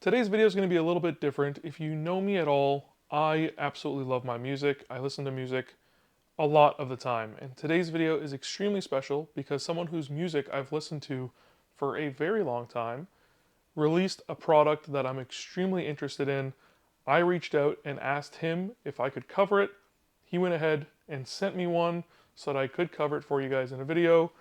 Today's video is going to be a little bit different. If you know me at all, I absolutely love my music. I listen to music a lot of the time. And today's video is extremely special because someone whose music I've listened to for a very long time released a product that I'm extremely interested in. I reached out and asked him if I could cover it. He went ahead and sent me one so that I could cover it for you guys in a video.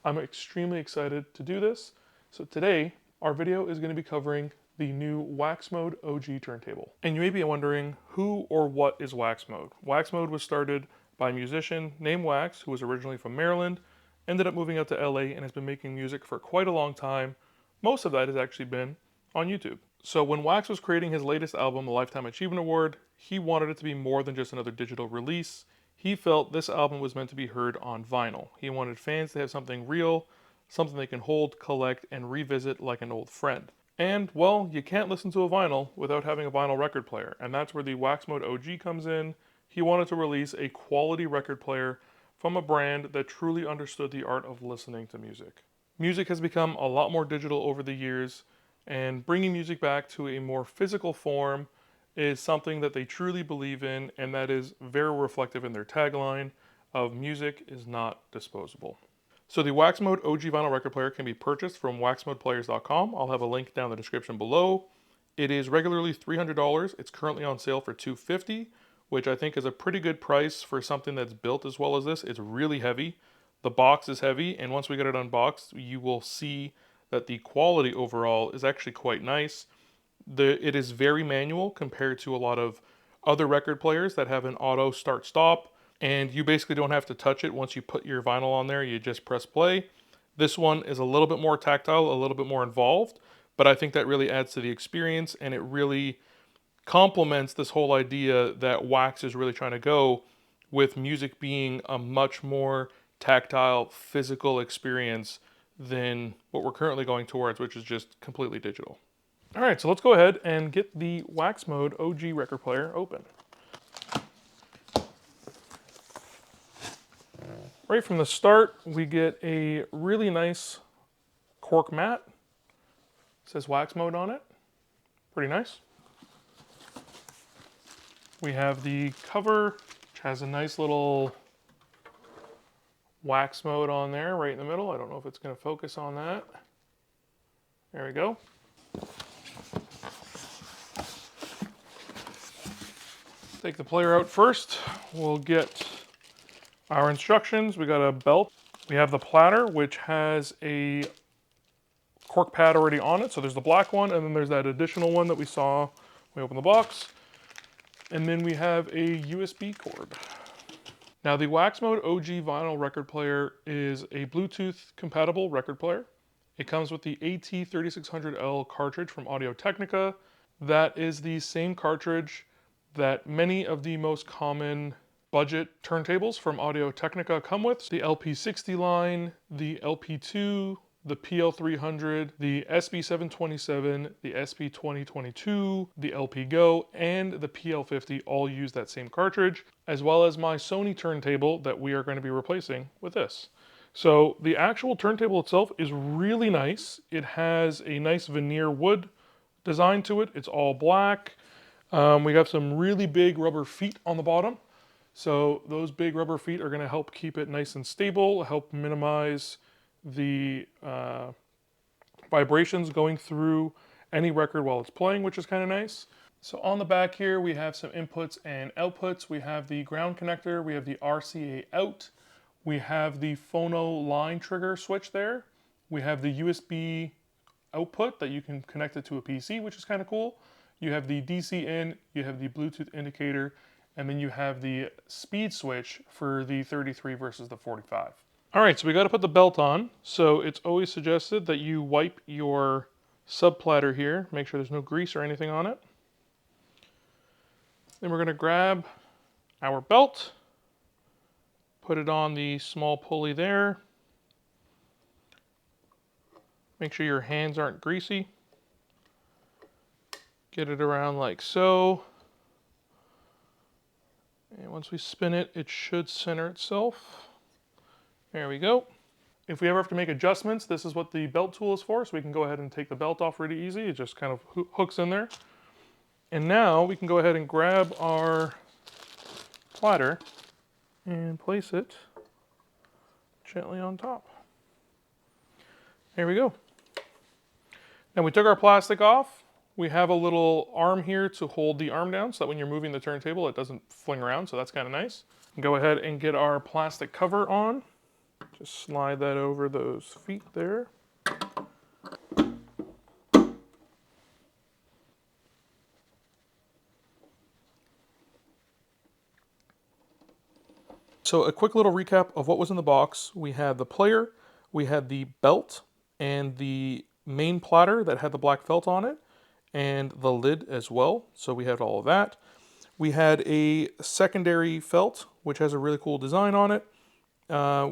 I'm extremely excited to do this. So today, our video is going to be covering the new Waxmode OG turntable. And you may be wondering, who or what is Waxmode? Waxmode was started by a musician named Wax, who was originally from Maryland, ended up moving out to LA and has been making music for quite a long time. Most of that has actually been on YouTube. So when Wax was creating his latest album, the Lifetime Achievement Award, he wanted it to be more than just another digital release. He felt this album was meant to be heard on vinyl. He wanted fans to have something real, something they can hold, collect, and revisit like an old friend. And, well, you can't listen to a vinyl without having a vinyl record player, and that's where the Waxmode OG comes in. He wanted to release a quality record player from a brand that truly understood the art of listening to music. Music has become a lot more digital over the years, and bringing music back to a more physical form is something that they truly believe in, and that is very reflective in their tagline of music is not disposable. So the Waxmode OG vinyl record player can be purchased from waxmodeplayers.com. I'll have a link down in the description below. It is regularly $300. It's currently on sale for $250, which I think is a pretty good price for something that's built as well as this. It's really heavy. The box is heavy, and once we get it unboxed, you will see that the quality overall is actually quite nice. It is very manual compared to a lot of other record players that have an auto start-stop, and you basically don't have to touch it once you put your vinyl on there. You just press play. This one is a little bit more tactile, a little bit more involved, but I think that really adds to the experience, and it really complements this whole idea that Wax is really trying to go with music being a much more tactile, physical experience than what we're currently going towards, which is just completely digital. All right, so let's go ahead and get the Waxmode OG record player open. Right from the start, we get a really nice cork mat. It says Waxmode on it. Pretty nice. We have the cover, which has a nice little Waxmode on there right in the middle. I don't know if it's going to focus on that. There we go. Take the player out first. We'll get our instructions. We got a belt. We have the platter, which has a cork pad already on it. So there's the black one, and then there's that additional one that we saw when we opened the box. And then we have a USB cord. Now the Waxmode OG vinyl record player is a Bluetooth compatible record player. It comes with the AT3600L cartridge from Audio-Technica. That is the same cartridge that many of the most common budget turntables from Audio-Technica come with. The LP60 line, the LP2, the PL300, the SB727, the SB2022, the LP Go, and the PL50 all use that same cartridge, as well as my Sony turntable that we are going to be replacing with this. So the actual turntable itself is really nice. It has a nice veneer wood design to it. It's all black. We have some really big rubber feet on the bottom. So those big rubber feet are going to help keep it nice and stable, help minimize the vibrations going through any record while it's playing, which is kind of nice. So on the back here, we have some inputs and outputs. We have the ground connector, we have the RCA out, we have the phono line trigger switch there. We have the USB output that you can connect it to a PC, which is kind of cool. You have the DC in, you have the Bluetooth indicator, and then you have the speed switch for the 33 versus the 45. All right, so we got to put the belt on. So it's always suggested that you wipe your sub platter here, make sure there's no grease or anything on it. Then we're going to grab our belt, put it on the small pulley there. Make sure your hands aren't greasy. Get it around like so. And once we spin it, it should center itself. There we go. If we ever have to make adjustments, this is what the belt tool is for, so we can go ahead and take the belt off really easy. It just kind of hooks in there. And now we can go ahead and grab our platter and place it gently on top. There we go. Now we took our plastic off. We have a little arm here to hold the arm down so that when you're moving the turntable it doesn't fling around, so that's kind of nice. Go ahead and get our plastic cover on. Just slide that over those feet there. So a quick little recap of what was in the box. We had the player, we had the belt, and the main platter that had the black felt on it, and the lid as well. So we had all of that. We had a secondary felt, which has a really cool design on it.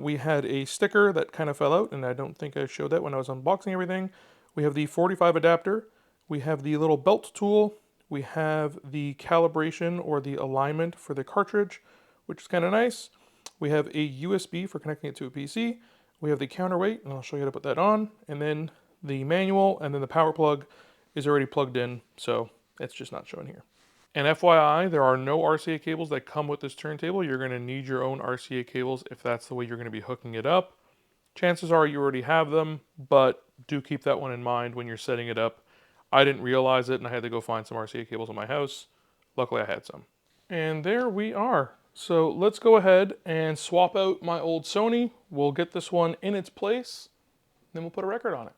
We had a sticker that kind of fell out, and I don't think I showed that when I was unboxing everything. We have the 45 adapter. We have the little belt tool. We have the calibration or the alignment for the cartridge, which is kind of nice. We have a USB for connecting it to a PC. We have the counterweight, and I'll show you how to put that on. And then the manual, and then the power plug is already plugged in, so it's just not shown here. And FYI, there are no RCA cables that come with this turntable. You're going to need your own RCA cables if that's the way you're going to be hooking it up. Chances are you already have them, but do keep that one in mind when you're setting it up. I didn't realize it, and I had to go find some RCA cables in my house. Luckily, I had some. And there we are. So let's go ahead and swap out my old Sony. We'll get this one in its place, then we'll put a record on it.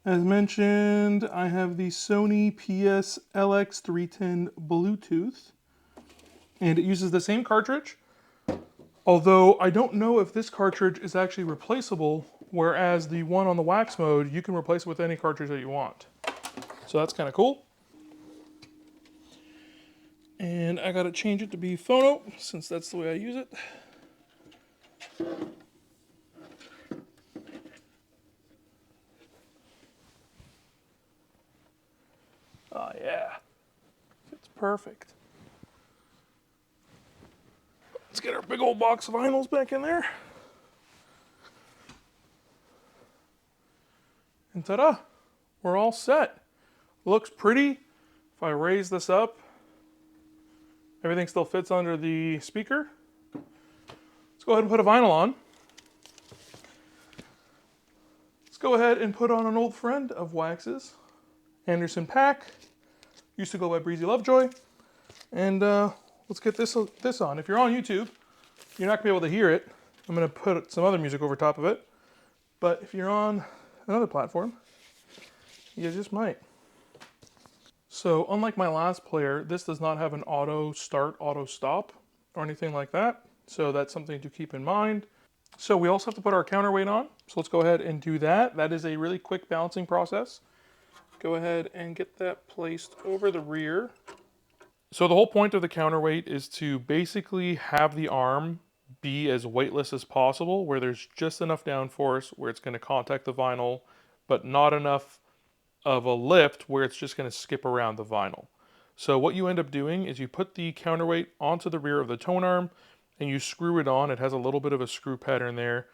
As mentioned, I have the Sony PS-LX310 Bluetooth, and it uses the same cartridge, although I don't know if this cartridge is actually replaceable, whereas the one on the Waxmode, you can replace it with any cartridge that you want. So that's kind of cool. And I gotta change it to be phono, since that's the way I use it. Oh yeah, fits perfect. Let's get our big old box of vinyls back in there. And ta-da, we're all set. Looks pretty. If I raise this up, everything still fits under the speaker. Let's go ahead and put a vinyl on. Let's go ahead and put on an old friend of Wax's, Anderson .Paak. Used to go by Breezy Lovejoy. And let's get this on. If you're on YouTube, you're not going to be able to hear it. I'm going to put some other music over top of it. But if you're on another platform, you just might. So unlike my last player, this does not have an auto start, auto stop, or anything like that. So that's something to keep in mind. So we also have to put our counterweight on. So let's go ahead and do that. That is a really quick balancing process. Go ahead and get that placed over the rear. So the whole point of the counterweight is to basically have the arm be as weightless as possible, where there's just enough downforce where it's going to contact the vinyl, but not enough of a lift where it's just going to skip around the vinyl. So what you end up doing is you put the counterweight onto the rear of the tone arm and you screw it on. It has a little bit of a screw pattern there.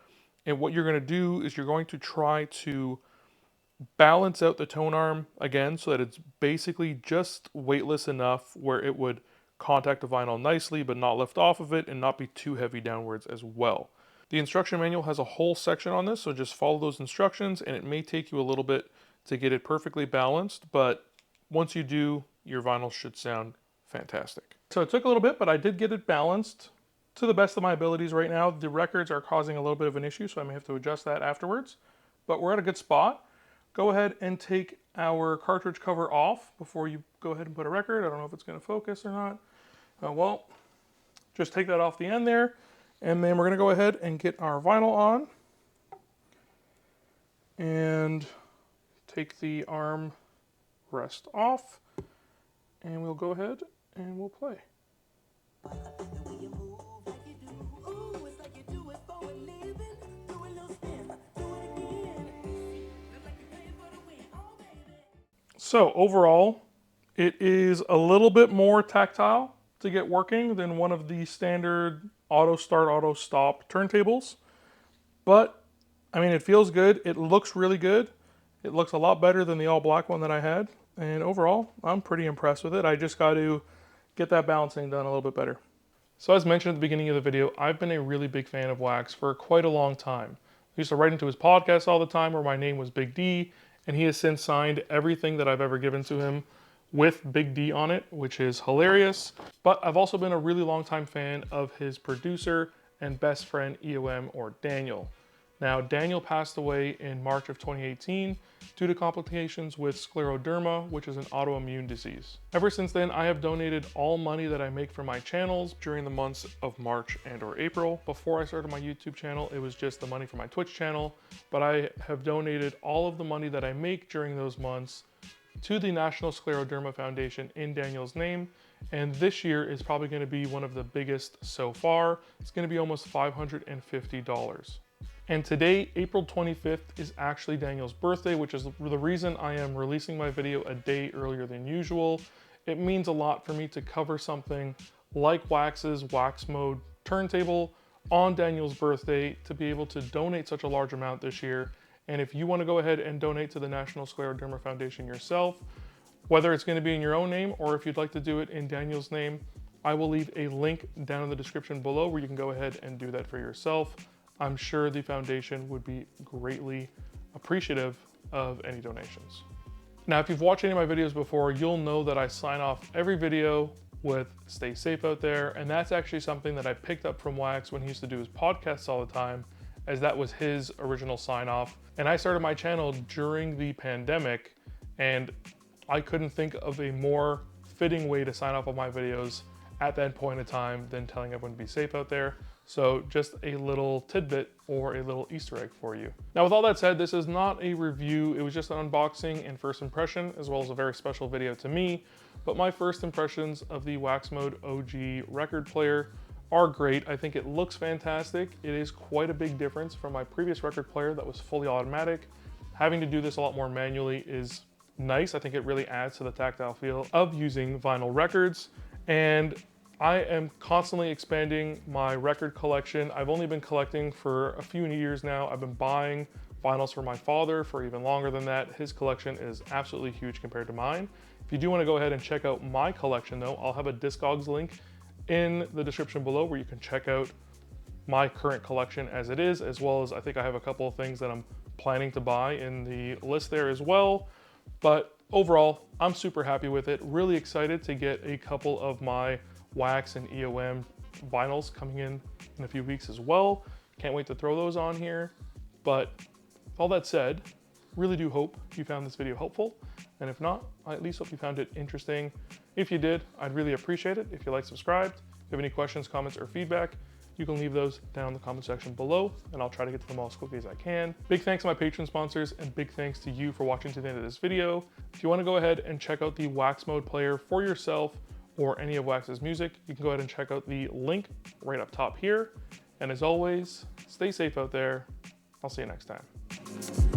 And what you're going to do is you're going to try to balance out the tone arm again so that it's basically just weightless enough where it would contact the vinyl nicely but not lift off of it and not be too heavy downwards as well. The instruction manual has a whole section on this, so just follow those instructions, and it may take you a little bit to get it perfectly balanced, but once you do, your vinyl should sound fantastic. So it took a little bit, but I did get it balanced to the best of my abilities right now. The records are causing a little bit of an issue, so I may have to adjust that afterwards, but we're at a good spot. Go ahead and take our cartridge cover off before you go ahead and put a record. I don't know if it's going to focus or not. Well, just take that off the end there, and then we're going to go ahead and get our vinyl on and take the arm rest off, and we'll go ahead and we'll play. So overall, it is a little bit more tactile to get working than one of the standard auto start, auto stop turntables. But, I mean, it feels good. It looks really good. It looks a lot better than the all black one that I had. And overall, I'm pretty impressed with it. I just got to get that balancing done a little bit better. So as mentioned at the beginning of the video, I've been a really big fan of Wax for quite a long time. I used to write into his podcast all the time where my name was Big D, and he has since signed everything that I've ever given to him with Big D on it, which is hilarious. But I've also been a really long time fan of his producer and best friend EOM, or Daniel. Now, Daniel passed away in March of 2018 due to complications with scleroderma, which is an autoimmune disease. Ever since then, I have donated all money that I make for my channels during the months of March and or April. Before I started my YouTube channel, it was just the money for my Twitch channel, but I have donated all of the money that I make during those months to the National Scleroderma Foundation in Daniel's name, and this year is probably going to be one of the biggest so far. It's going to be almost $550. And today, April 25th, is actually Daniel's birthday, which is the reason I am releasing my video a day earlier than usual. It means a lot for me to cover something like Wax's Waxmode turntable on Daniel's birthday, to be able to donate such a large amount this year. And if you want to go ahead and donate to the National Scleroderma Foundation yourself, whether it's going to be in your own name or if you'd like to do it in Daniel's name, I will leave a link down in the description below where you can go ahead and do that for yourself. I'm sure the foundation would be greatly appreciative of any donations. Now, if you've watched any of my videos before, you'll know that I sign off every video with "stay safe out there," and that's actually something that I picked up from Wax when he used to do his podcasts all the time, as that was his original sign off. And I started my channel during the pandemic, and I couldn't think of a more fitting way to sign off on my videos at that point in time than telling everyone to be safe out there. So just a little tidbit or a little Easter egg for you. Now, with all that said, this is not a review. It was just an unboxing and first impression, as well as a very special video to me. But my first impressions of the Waxmode OG record player are great. I think it looks fantastic. It is quite a big difference from my previous record player that was fully automatic. Having to do this a lot more manually is nice. I think it really adds to the tactile feel of using vinyl records. And I am constantly expanding my record collection. I've only been collecting for a few years now. I've been buying vinyls for my father for even longer than that. His collection is absolutely huge compared to mine. If you do want to go ahead and check out my collection though, I'll have a Discogs link in the description below where you can check out my current collection as it is, as well as I think I have a couple of things that I'm planning to buy in the list there as well. But overall, I'm super happy with it. Really excited to get a couple of my Wax and EOM vinyls coming in a few weeks as well. Can't wait to throw those on here. But all that said, really do hope you found this video helpful. And if not, I at least hope you found it interesting. If you did, I'd really appreciate it if you like, subscribed. If you have any questions, comments, or feedback, you can leave those down in the comment section below, and I'll try to get to them all as quickly as I can. Big thanks to my Patreon sponsors, and big thanks to you for watching to the end of this video. If you want to go ahead and check out the Waxmode player for yourself, or any of Wax's music, you can go ahead and check out the link right up top here. And as always, stay safe out there. I'll see you next time.